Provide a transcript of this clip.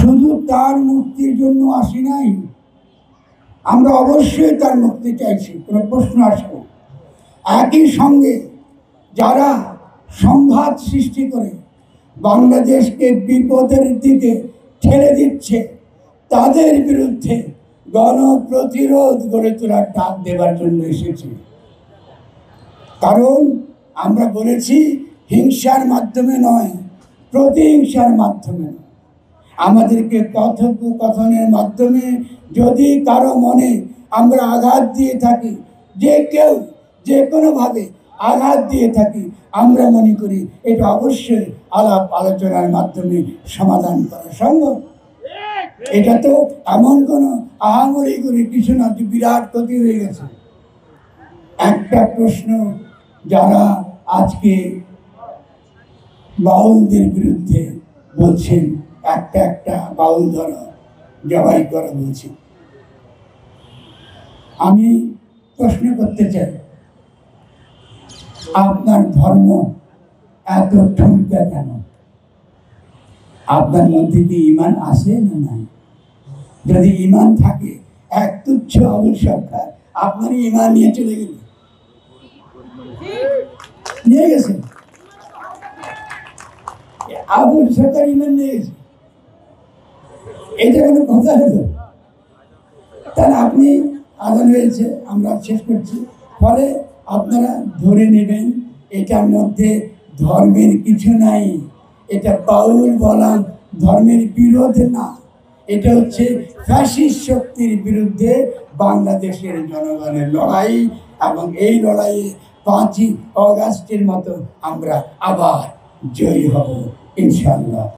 শুধু তার মুক্তির জন্য আসি নাই, আমরা অবশ্যই তার মুক্তি চাইছি, কোনো প্রশ্ন আসে না। একই সঙ্গে যারা সংঘাত সৃষ্টি করে বাংলাদেশকে বিপদের দিকে ঠেলে দিচ্ছে তাদের বিরুদ্ধে গণপ্রতিরোধ গড়ে তোলার ডাক দেবার জন্য এসেছি। কারণ আমরা বলেছি হিংসার মাধ্যমে নয়, প্রতিহিংসার মাধ্যমে। আমাদেরকে কথোপকথনের মাধ্যমে যদি কারো মনে আমরা আঘাত দিয়ে থাকি, যে কেউ যে কোনোভাবে আঘাত দিয়ে থাকি, আমরা মনে করি এটা অবশ্যই আলাপ আলোচনার মাধ্যমে সমাধান করা সম্ভব। এটা তো এমন কোনো আহামরি করে কিছু না যে বিরাট ক্ষতি হয়ে গেছে। একটা প্রশ্ন, যারা আজকে বাউলদের বিরুদ্ধে বলছেন একটা বাউল ধরা জবাই করা বলছে, আমি প্রশ্ন করতে চাই, আপনার ধর্ম এত ঠুনকা কেন? আপনার মধ্যে কি ঈমান আছে না নাই? যদি ঈমান থাকে, এক তুচ্ছ আবুল সরকার আপনারই ঈমান নিয়ে চলে গেল, নিয়ে গেছে আবুল সরকার, ঈমান নিয়ে গেছে, এটা কোনো কথা হলো? তাহলে আপনি আদান হয়েছে, আমরা শেষ করছি, ফলে আপনারা ধরে নেবেন এটার মধ্যে ধর্মের কিছু নাই। এটা বাউল বলা ধর্মের বিরোধে না, এটা হচ্ছে ফ্যাসিস্ট শক্তির বিরুদ্ধে বাংলাদেশের জনগণের লড়াই। এবং এই লড়াইয়ে 5ই অগাস্টের মতো আমরা আবার জয়ী হব ইনশাআল্লাহ।